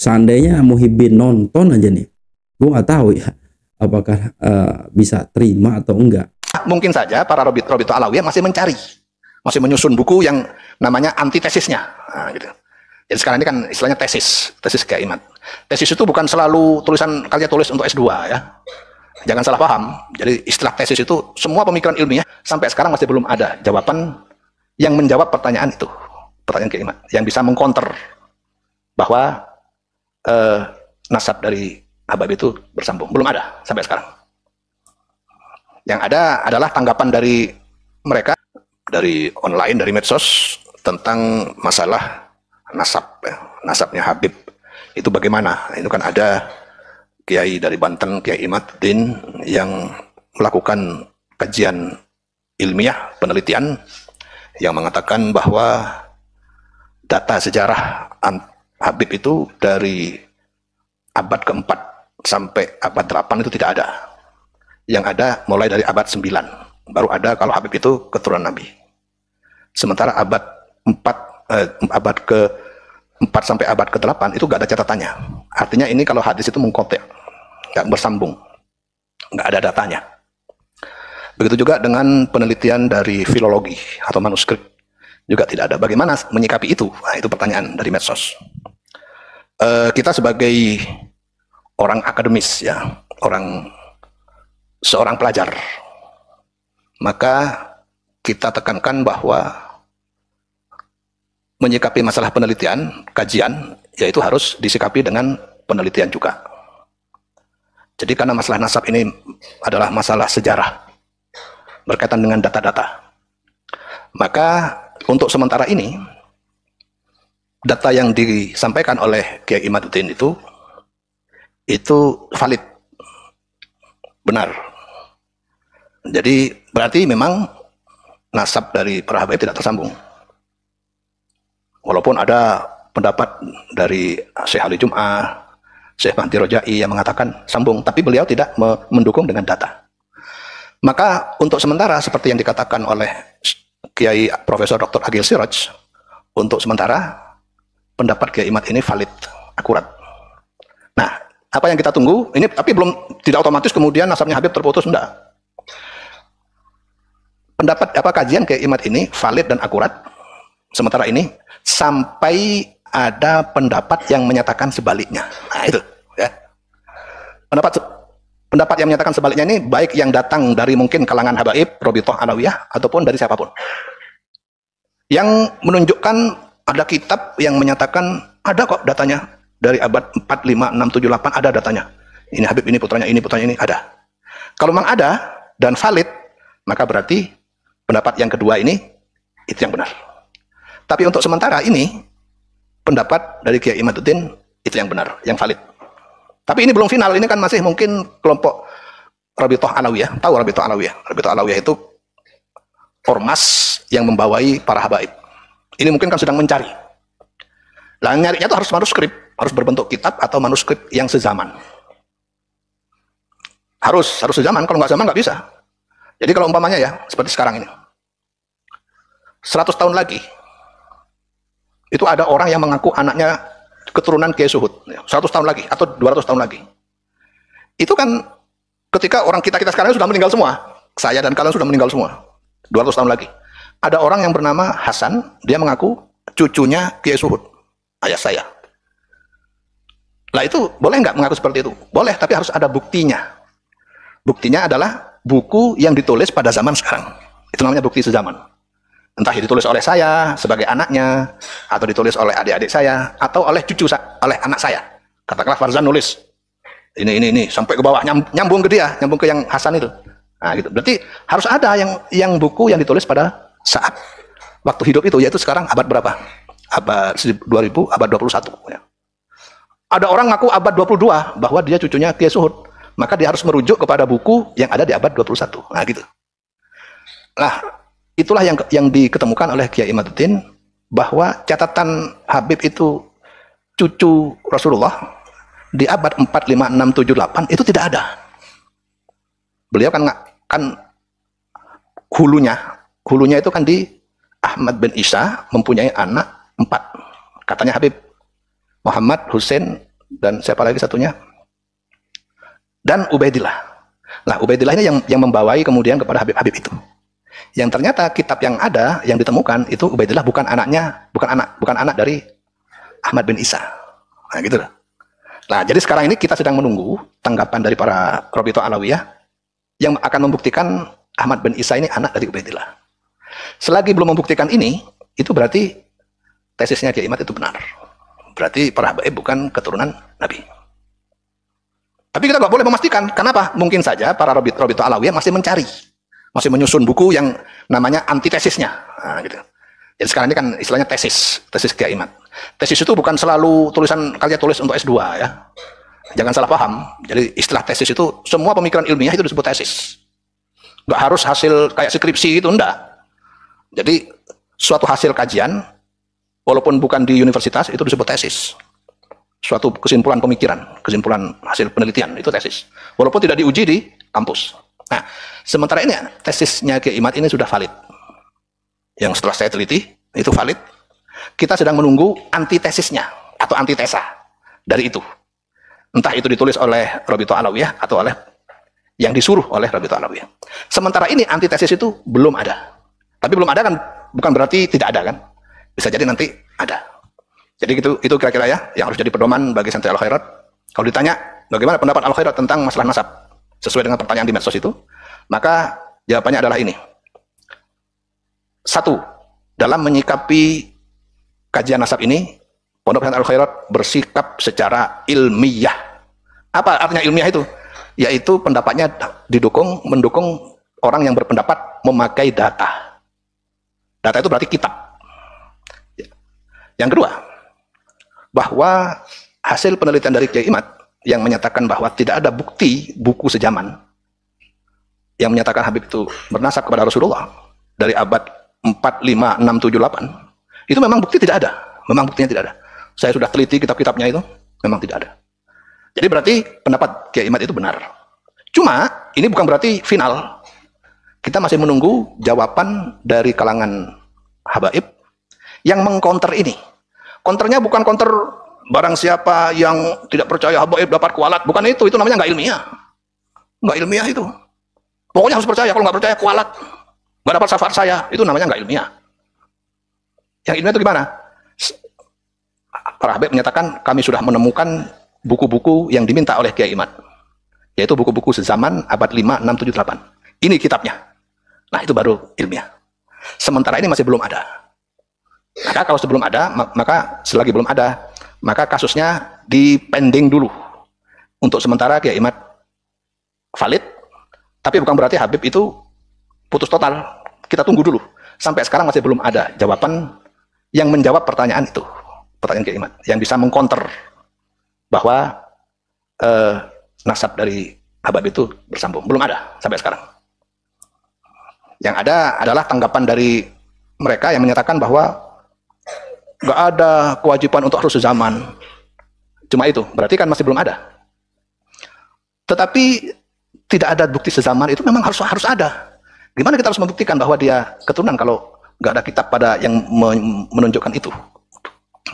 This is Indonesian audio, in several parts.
Seandainya Muhyiddin nonton aja nih, gue nggak tahu ya apakah bisa terima atau enggak. Mungkin saja para Robito Alawiyah masih mencari, masih menyusun buku yang namanya antitesisnya. Nah, gitu. Jadi sekarang ini kan istilahnya tesis Kiai Imad. Tesis itu bukan selalu tulisan kalian tulis untuk S2 ya. Jangan salah paham. Jadi istilah tesis itu semua pemikiran ilmiah sampai sekarang masih belum ada jawaban yang menjawab pertanyaan itu. Pertanyaan Kiai Imad yang bisa mengcounter bahwa nasab dari Habib itu bersambung. Belum ada sampai sekarang. Yang ada adalah tanggapan dari mereka, dari online, dari medsos, tentang masalah nasab, ya. Nasabnya Habib itu bagaimana. Itu kan ada Kiai dari Banten, Kiai Imaduddin, yang melakukan kajian ilmiah, penelitian, yang mengatakan bahwa data sejarah Habib itu dari abad ke-4 sampai abad 8 itu tidak ada. Yang ada mulai dari abad 9. Baru ada kalau Habib itu keturunan Nabi. Sementara abad ke-4 sampai abad ke-8 itu gak ada catatannya. Artinya ini kalau hadis itu mengkotek, gak bersambung, gak ada datanya. Begitu juga dengan penelitian dari filologi atau manuskrip, juga tidak ada. Bagaimana menyikapi itu? Nah, itu pertanyaan dari medsos. Kita sebagai orang akademis, ya, seorang pelajar, maka kita tekankan bahwa menyikapi masalah penelitian, kajian, yaitu harus disikapi dengan penelitian juga. Jadi karena masalah nasab ini adalah masalah sejarah, berkaitan dengan data-data, maka untuk sementara ini, data yang disampaikan oleh Kiai Imaduddin itu valid, benar. Jadi berarti memang nasab dari para Habib tidak tersambung. Walaupun ada pendapat dari Syekh Ali Jum'ah, Syekh Mahdi Rojai yang mengatakan sambung, tapi beliau tidak mendukung dengan data. Maka untuk sementara seperti yang dikatakan oleh Kiai Profesor Dr. Agil Siraj, untuk sementara pendapat Kiai Imad ini valid, akurat. Nah, apa yang kita tunggu ini, tapi tidak otomatis kemudian nasabnya Habib terputus, enggak. Pendapat kajian Kiai Imad ini valid dan akurat sementara ini sampai ada pendapat yang menyatakan sebaliknya. Nah, itu ya. Pendapat yang menyatakan sebaliknya ini baik yang datang dari mungkin kalangan Habaib, Robitoh Alawiyah, ataupun dari siapapun. Yang menunjukkan ada kitab yang menyatakan ada kok datanya dari abad 4, 5, 6, 7, 8 ada datanya. Ini Habib, ini putranya ini ada. Kalau memang ada dan valid, maka berarti pendapat yang kedua ini itu yang benar. Tapi untuk sementara ini pendapat dari Kiai Imaduddin itu yang benar, yang valid. Tapi ini belum final, ini kan masih mungkin kelompok Rabithah Alawiyah. Tahu Rabithah Alawiyah? Rabithah Alawiyah itu ormas yang membawai para habaib. Ini mungkin kan sedang mencari. Lah nyarinya itu harus manuskrip, harus berbentuk kitab atau manuskrip yang sezaman. Harus sezaman, kalau nggak zaman nggak bisa. Jadi kalau umpamanya ya, seperti sekarang ini. 100 tahun lagi, itu ada orang yang mengaku anaknya keturunan Kiai Suhud. 100 tahun lagi, atau 200 tahun lagi. Itu kan ketika orang kita sekarang sudah meninggal semua. Saya dan kalian sudah meninggal semua. 200 tahun lagi. Ada orang yang bernama Hasan, dia mengaku cucunya Kiai Suhud, ayah saya. Lah itu boleh nggak mengaku seperti itu? Boleh, tapi harus ada buktinya. Buktinya adalah buku yang ditulis pada zaman sekarang. Itu namanya bukti sezaman. Entah ditulis oleh saya sebagai anaknya, atau ditulis oleh adik-adik saya, atau oleh oleh anak saya. Katakanlah Farzan nulis ini sampai ke bawah, nyambung ke dia, nyambung ke yang Hasan itu. Nah, gitu. Berarti harus ada yang buku yang ditulis pada saat waktu hidup itu, yaitu sekarang abad berapa? Abad 2000, abad 21 ya. Ada orang ngaku abad 22 bahwa dia cucunya Kiai Suhud, maka dia harus merujuk kepada buku yang ada di abad 21. Nah, gitu. Nah, itulah yang diketemukan oleh Kiai Imaduddin, bahwa catatan Habib itu cucu Rasulullah di abad 4, 5, 6, 7, 8 itu tidak ada. Beliau kan hulunya itu kan di Ahmad bin Isa mempunyai anak 4. Katanya Habib Muhammad, Husain, dan siapa lagi satunya? Dan Ubaidillah. Nah, Ubaidillah ini yang membawai kemudian kepada Habib-Habib itu. Yang ternyata kitab yang ada, yang ditemukan itu Ubaidillah bukan anak dari Ahmad bin Isa. Nah, gitu loh. Nah, jadi sekarang ini kita sedang menunggu tanggapan dari para Rabithah Alawiyah yang akan membuktikan Ahmad bin Isa ini anak dari Ubaidillah. Selagi belum membuktikan ini, itu berarti tesisnya Kiai Imad itu benar. Berarti para habaib bukan keturunan Nabi. Tapi kita nggak boleh memastikan. Kenapa? Mungkin saja para Rabithah Alawiyah masih mencari, masih menyusun buku yang namanya antitesisnya. Nah, gitu. Jadi sekarang ini kan istilahnya tesis Kiai Imad. Tesis itu bukan selalu tulisan kalian tulis untuk S2 ya. Jangan salah paham. Jadi istilah tesis itu semua pemikiran ilmiah itu disebut tesis. Nggak harus hasil kayak skripsi itu, enggak. Jadi suatu hasil kajian walaupun bukan di universitas itu disebut tesis. Suatu kesimpulan pemikiran, kesimpulan hasil penelitian itu tesis. Walaupun tidak diuji di kampus. Nah, sementara ini tesisnya Kiai Imad ini sudah valid. Yang setelah saya teliti itu valid. Kita sedang menunggu antitesisnya atau antitesa dari itu. Entah itu ditulis oleh Rabithah Alawiyah atau oleh yang disuruh oleh Rabithah Alawiyah. Sementara ini antitesis itu belum ada. Tapi belum ada kan bukan berarti tidak ada kan. Bisa jadi nanti ada. Jadi itu kira-kira ya yang harus jadi pedoman bagi santri Al-Khairat. Kalau ditanya bagaimana pendapat Al-Khairat tentang masalah nasab sesuai dengan pertanyaan di medsos itu, maka jawabannya adalah ini. Satu, dalam menyikapi kajian nasab ini, Pondok Pesantren Al-Khairat bersikap secara ilmiah. Apa artinya ilmiah itu? Yaitu pendapatnya mendukung orang yang berpendapat memakai data. Data itu berarti kitab. Yang kedua, bahwa hasil penelitian dari Kiai Imad yang menyatakan bahwa tidak ada bukti buku sejaman yang menyatakan Habib itu bernasab kepada Rasulullah dari abad 4, 5, 6, 7, 8, itu memang bukti tidak ada. Memang buktinya tidak ada. Saya sudah teliti kitab-kitabnya itu, memang tidak ada. Jadi berarti pendapat Kiai Imad itu benar. Cuma ini bukan berarti final. Kita masih menunggu jawaban dari kalangan habaib yang mengcounter ini. Counternya bukan counter barang siapa yang tidak percaya habaib dapat kualat. Bukan itu namanya nggak ilmiah. Nggak ilmiah itu. Pokoknya harus percaya, kalau nggak percaya kualat. Nggak dapat syafaat saya, itu namanya nggak ilmiah. Yang ilmiah itu gimana? Para habaib menyatakan kami sudah menemukan buku-buku yang diminta oleh Kiai Imad. Yaitu buku-buku sezaman abad 5, 6, 7, 8. Ini kitabnya. Nah itu baru ilmiah. Sementara ini masih belum ada. Maka kalau sebelum ada, maka selagi belum ada, maka kasusnya dipending dulu. Untuk sementara Kiai Imad valid, tapi bukan berarti Habib itu putus total. Kita tunggu dulu. Sampai sekarang masih belum ada jawaban yang menjawab pertanyaan itu. Pertanyaan Kiai Imad. Yang bisa mengcounter bahwa nasab dari Habib itu bersambung. Belum ada sampai sekarang. Yang ada adalah tanggapan dari mereka yang menyatakan bahwa nggak ada kewajiban untuk harus sezaman. Cuma itu, berarti kan masih belum ada. Tetapi tidak ada bukti sezaman itu memang harus ada. Gimana kita harus membuktikan bahwa dia keturunan kalau nggak ada kitab pada yang menunjukkan itu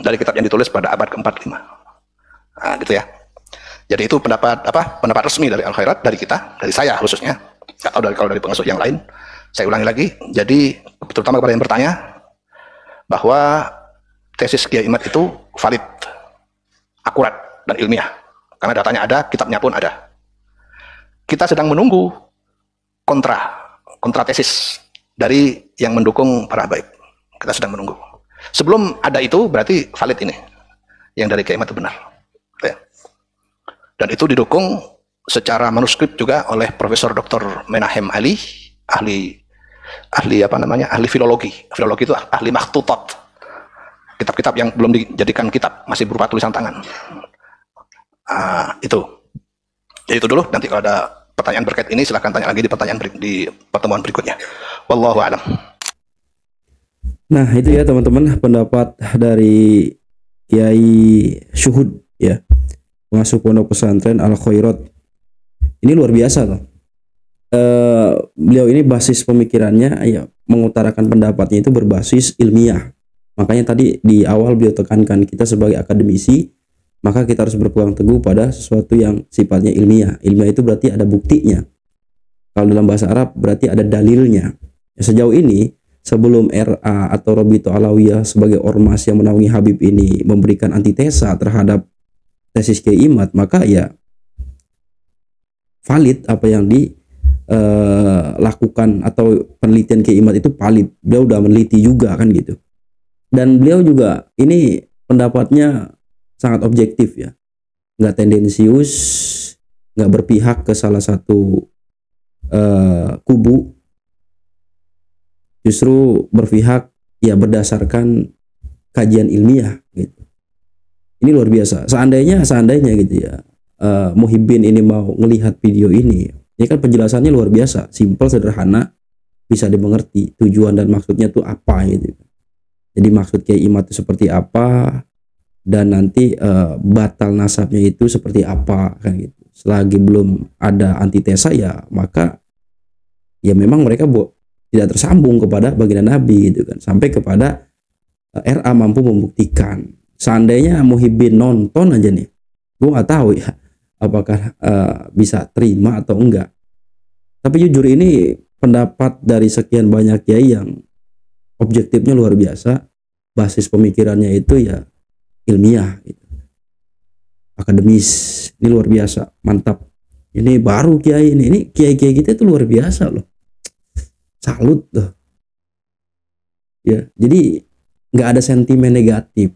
dari kitab yang ditulis pada abad ke-4, 5. Nah, gitu ya. Jadi itu pendapat resmi dari Al-Khairat, dari kita, dari saya khususnya. Nggak tahu kalau dari pengasuh yang lain. Saya ulangi lagi. Jadi terutama kepada yang bertanya bahwa tesis Kiai Imad itu valid, akurat dan ilmiah. Karena datanya ada, kitabnya pun ada. Kita sedang menunggu kontra tesis dari yang mendukung para habaib. Kita sedang menunggu. Sebelum ada itu berarti valid ini. Yang dari Kiai Imad itu benar. Ya. Dan itu didukung secara manuskrip juga oleh Profesor Dr. Menahem Ali, ahli filologi. Filologi itu ahli makhtutat. Kitab-kitab yang belum dijadikan kitab, masih berupa tulisan tangan. Itu. Jadi itu dulu, nanti kalau ada pertanyaan berkait ini silahkan tanya lagi di pertemuan berikutnya. Wallahu a'lam. Nah, itu ya teman-teman pendapat dari Kiai Syuhud ya. Pengasuh Pondok Pesantren Al-Khairat. Ini luar biasa loh. Beliau ini basis pemikirannya ya, mengutarakan pendapatnya itu berbasis ilmiah. Makanya tadi di awal beliau tekankan kita sebagai akademisi maka kita harus berpegang teguh pada sesuatu yang sifatnya ilmiah. Ilmiah itu berarti ada buktinya. Kalau dalam bahasa Arab berarti ada dalilnya. Sejauh ini sebelum RA atau Robito Alawiyah sebagai ormas yang menaungi Habib ini memberikan antitesa terhadap tesis Kiai Imad, maka ya valid apa yang dilakukan atau penelitian Kiai Imad itu valid. Beliau udah meneliti juga kan gitu. Dan beliau juga ini pendapatnya sangat objektif ya, nggak tendensius, nggak berpihak ke salah satu kubu, justru berpihak ya berdasarkan kajian ilmiah gitu. Ini luar biasa. Seandainya gitu ya, Muhibbin ini mau melihat video ini kan penjelasannya luar biasa, simpel, sederhana, bisa dimengerti tujuan dan maksudnya tuh apa gitu. Jadi maksud Kiai Imad itu seperti apa, dan nanti batal nasabnya itu seperti apa kan gitu. Selagi belum ada antitesa ya maka ya memang mereka tidak tersambung kepada baginda Nabi gitu kan, sampai kepada RA mampu membuktikan. Seandainya Muhibbin nonton aja nih, gue nggak tahu ya apakah bisa terima atau enggak. Tapi jujur ini pendapat dari sekian banyak kiai yang objektifnya luar biasa, basis pemikirannya itu ya ilmiah gitu, akademis. Ini luar biasa, mantap. Ini baru kiai ini kiai-kiai kita itu luar biasa loh, salut loh ya. Jadi nggak ada sentimen negatif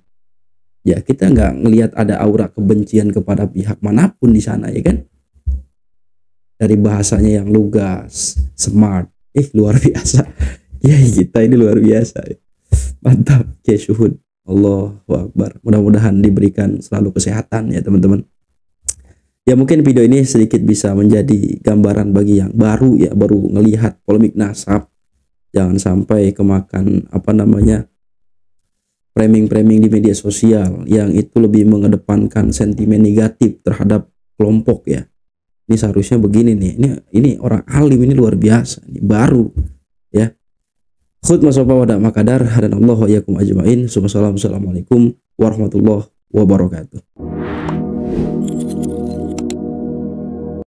ya, kita nggak ngelihat ada aura kebencian kepada pihak manapun di sana ya kan. Dari bahasanya yang lugas, smart, luar biasa. Kiai kita ini luar biasa ya. Mantap Kiai Syuhud. Allahu Akbar. Mudah-mudahan diberikan selalu kesehatan ya teman-teman. Ya mungkin video ini sedikit bisa menjadi gambaran bagi yang baru ya, baru ngelihat polemik nasab. Jangan sampai kemakan framing-framing di media sosial yang itu lebih mengedepankan sentimen negatif terhadap kelompok ya. Ini seharusnya begini nih. Ini orang alim ini luar biasa. Ini baru ya. Khutbah sopa wada makadar hadanallahu wa iyyakum ajmain. Assalamualaikum warahmatullahi wabarakatuh.